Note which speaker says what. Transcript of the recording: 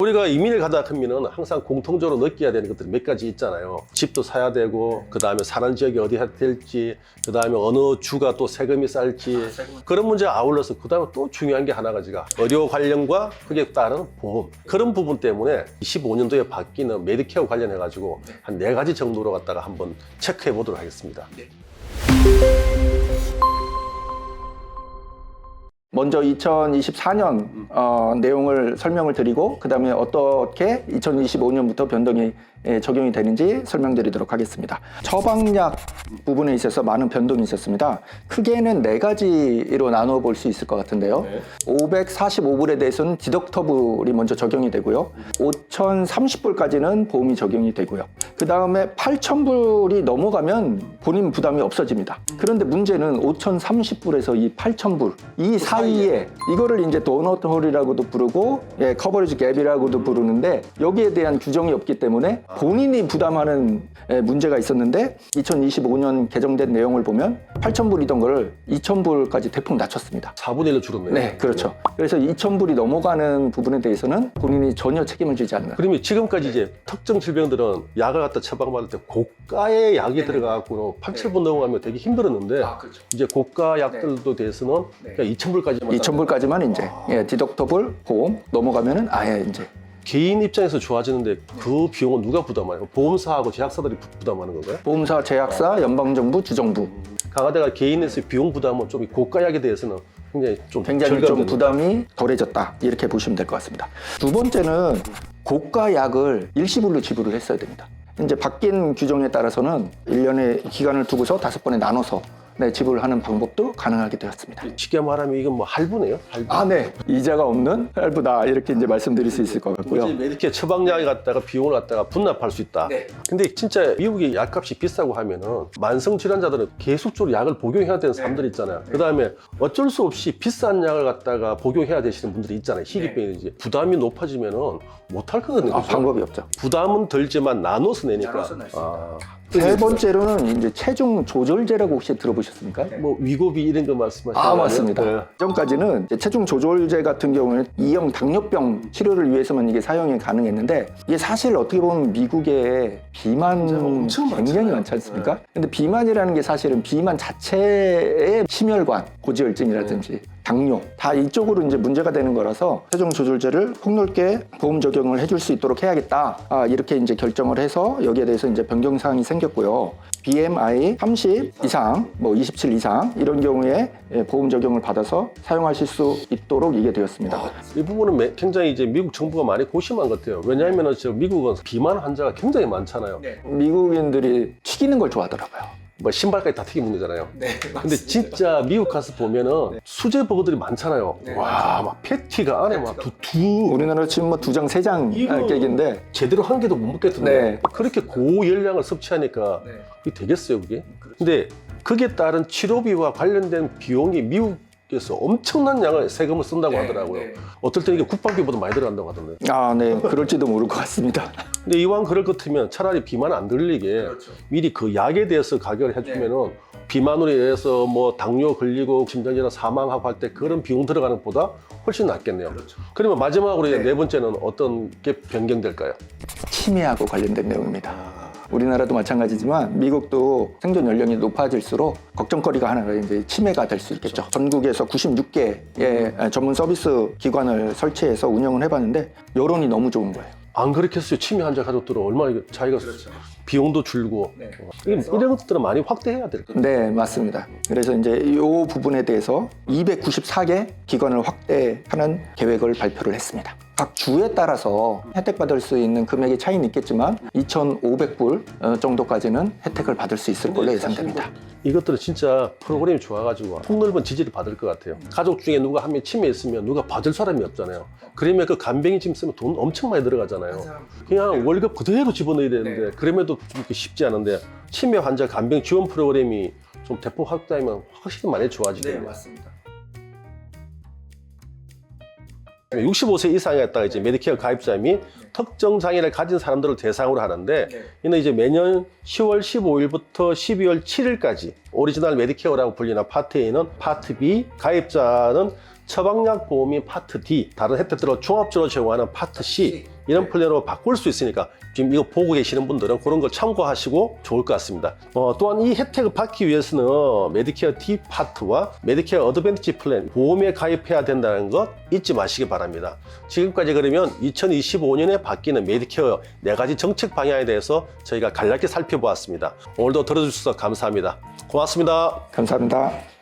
Speaker 1: 우리가 이민을 가다 하면은 항상 공통적으로 느껴야 되는 것들이 몇 가지 있잖아요. 집도 사야 되고, 그 다음에 사는 지역이 어디 해야 될지, 그 다음에 어느 주가 또 세금이 쌀지, 그런 문제가 아울러서 그 다음에 또 중요한 게 하나가 의료 관련과 그게 따른 보험. 그런 부분 때문에 25년도에 바뀌는 메디케어 관련해가지고 한 4가지 정도로 갖다가 한번 체크해 보도록 하겠습니다.
Speaker 2: 먼저 2024년 내용을 설명을 드리고 그 다음에 어떻게 2025년부터 변동이 적용이 되는지 설명드리도록 하겠습니다. 처방약 부분에 있어서 많은 변동이 있었습니다. 크게는 4가지로 나누어 볼 수 있을 것 같은데요. 545불에 대해서는 디덕터블이 먼저 적용이 되고요. 5,030불까지는 보험이 적용이 되고요. 그 다음에 8,000불이 넘어가면 본인 부담이 없어집니다. 그런데 문제는 5,030불에서 이 8,000불 이 사이에 이거를 이제 도넛 홀이라고도 부르고 커버리지 갭이라고도 부르는데 여기에 대한 규정이 없기 때문에 본인이 부담하는 문제가 있었는데 2025년 개정된 내용을 보면 8,000불이던 걸 2,000불까지 대폭 낮췄습니다.
Speaker 1: 4분의 1로 줄었네요.
Speaker 2: 네, 그렇죠. 그래서 2,000불이 넘어가는 부분에 대해서는 본인이 전혀 책임을 지지 않는.
Speaker 1: 그러면 지금까지 이제 특정 질병들은 약을 갖다 처방받을 때 고가의 약이 들어가고 8,000불 넘어가면 되게 힘들었는데
Speaker 2: 그렇죠.
Speaker 1: 이제 고가 약들도 대해서는 그냥 2,000불까지만
Speaker 2: 2,000불까지만 이제 디덕터블 보험 넘어가면은 아예 이제
Speaker 1: 개인 입장에서 좋아지는데 그 비용은 누가 부담해요? 보험사하고 제약사들이 부담하는 건가요?
Speaker 2: 보험사, 제약사, 연방정부, 주정부
Speaker 1: 강화대가 개인에서 비용 부담은 좀 고가약에 대해서는
Speaker 2: 굉장히 좀 부담이 덜해졌다 이렇게 보시면 될 것 같습니다. 두 번째는 고가 약을 일시불로 지불을 했어야 됩니다. 이제 바뀐 규정에 따라서는 1년의 기간을 두고서 5번에 나눠서 지불하는 방법도 가능하게 되었습니다.
Speaker 1: 쉽게 말하면 이건 뭐 할부네요? 할부.
Speaker 2: 아, 네. 이자가 없는 할부다 이렇게 이제 말씀드릴 수 있을 것 같고요.
Speaker 1: 메디케어 처방약을 갖다가 비용을 갖다가 분납할 수 있다. 근데 진짜 미국의 약값이 비싸고 하면은 만성 질환자들은 계속적으로 약을 복용해야 되는 사람들이 있잖아요. 그다음에 어쩔 수 없이 비싼 약을 갖다가 복용해야 되시는 분들이 있잖아요. 희귀병이지. 부담이 높아지면은 못할 거거든요.
Speaker 2: 방법이 없죠.
Speaker 1: 부담은 덜지만 나눠서 내니까.
Speaker 2: 나눠서 낼 수 있다. 세 번째로는 이제 체중 조절제라고 혹시 들어보셨습니까?
Speaker 1: 뭐 위고비 이런 거 말씀하시는
Speaker 2: 아,
Speaker 1: 거예요?
Speaker 2: 맞습니다.
Speaker 1: 네.
Speaker 2: 전까지는 체중 조절제 같은 경우는 2형 당뇨병 치료를 위해서만 이게 사용이 가능했는데 이게 사실 어떻게 보면 미국에 비만 굉장히 많지 않습니까? 근데 비만이라는 게 사실은 비만 자체의 심혈관, 고지혈증이라든지 당뇨 다 이쪽으로 이제 문제가 되는 거라서 체중 조절제를 폭넓게 보험 적용을 해줄 수 있도록 해야겠다. 이렇게 이제 결정을 해서 여기에 대해서 이제 변경 사항이 생겼고요. BMI 30 이상, 뭐 27 이상 이런 경우에 보험 적용을 받아서 사용하실 수 있도록 이게 되었습니다.
Speaker 1: 이 부분은 굉장히 이제 미국 정부가 많이 고심한 것 같아요. 왜냐하면 미국은 비만 환자가 굉장히 많잖아요.
Speaker 2: 미국인들이 튀기는 걸 좋아하더라고요.
Speaker 1: 뭐 신발까지 다 튀겨 먹는잖아요. 근데 진짜 미국 가서 보면은 수제 버거들이 많잖아요. 와, 막 패티가 안에 막
Speaker 2: 우리나라 지금 뭐 2장, 3장 깨기인데
Speaker 1: 제대로 한 개도 못 먹겠던데. 그렇게 고열량을 섭취하니까 그게 되겠어요, 그게? 근데 거기에 따른 치료비와 관련된 비용이 미국에서 엄청난 양의 세금을 쓴다고 하더라고요. 어떨 때는 이게 국방비보다 많이 들어간다고 하던데.
Speaker 2: 아, 네. 그럴지도 모를 것 같습니다.
Speaker 1: 근데 이왕 그럴 것 같으면 차라리 비만 안 들리게 미리 그 약에 대해서 가격을 해주면은 비만으로 인해서 뭐 당뇨 걸리고 심장질환 사망하고 할 때 그런 비용 들어가는 것보다 훨씬 낫겠네요. 그러면 마지막으로 이제 4번째는 어떤 게 변경될까요?
Speaker 2: 치매하고 관련된 내용입니다. 우리나라도 마찬가지지만 미국도 생존 연령이 높아질수록 걱정거리가 하나가 이제 치매가 될 수 있겠죠. 전국에서 96개의 전문 서비스 기관을 설치해서 운영을 해봤는데 여론이 너무 좋은 거예요.
Speaker 1: 안 그렇겠어요. 치매 환자 가족들은 얼마나 자기가 비용도 줄고 이런 것들은 많이 확대해야 될 거예요.
Speaker 2: 네, 맞습니다. 그래서 이제 이 부분에 대해서 294개 기관을 확대하는 계획을 발표를 했습니다. 각 주에 따라서 혜택받을 수 있는 금액의 차이는 있겠지만 2,500불 정도까지는 혜택을 받을 수 있을 걸로 예상됩니다.
Speaker 1: 이것들은 진짜 프로그램이 좋아가지고 폭넓은 지지를 받을 것 같아요. 가족 중에 누가 한 명 치매 있으면 누가 받을 사람이 없잖아요. 그러면 그 간병인 짐 쓰면 돈 엄청 많이 들어가잖아요. 그냥 월급 그대로 집어넣어야 되는데 그럼에도 그렇게 쉽지 않은데 치매 환자 간병 지원 프로그램이 좀 대폭 확대하면 확실히 많이 좋아지겠네요.
Speaker 2: 네, 맞습니다.
Speaker 1: 65세 이상이었다가 이제 메디케어 가입자 및 특정 장애를 가진 사람들을 대상으로 하는데 이는 이제 매년 10월 15일부터 12월 7일까지 오리지널 메디케어라고 불리는 파트 A는 파트 B 가입자는 처방약 보험이 파트 D, 다른 혜택들을 종합적으로 제공하는 파트 C 이런 플랜으로 바꿀 수 있으니까 지금 이거 보고 계시는 분들은 그런 걸 참고하시고 좋을 것 같습니다. 또한 이 혜택을 받기 위해서는 메디케어 D 파트와 메디케어 어드밴티지 플랜 보험에 가입해야 된다는 것 잊지 마시기 바랍니다. 지금까지 그러면 2025년에 바뀌는 메디케어 4가지 정책 방향에 대해서 저희가 간략히 살펴보았습니다. 오늘도 들어주셔서 감사합니다. 고맙습니다.
Speaker 2: 감사합니다.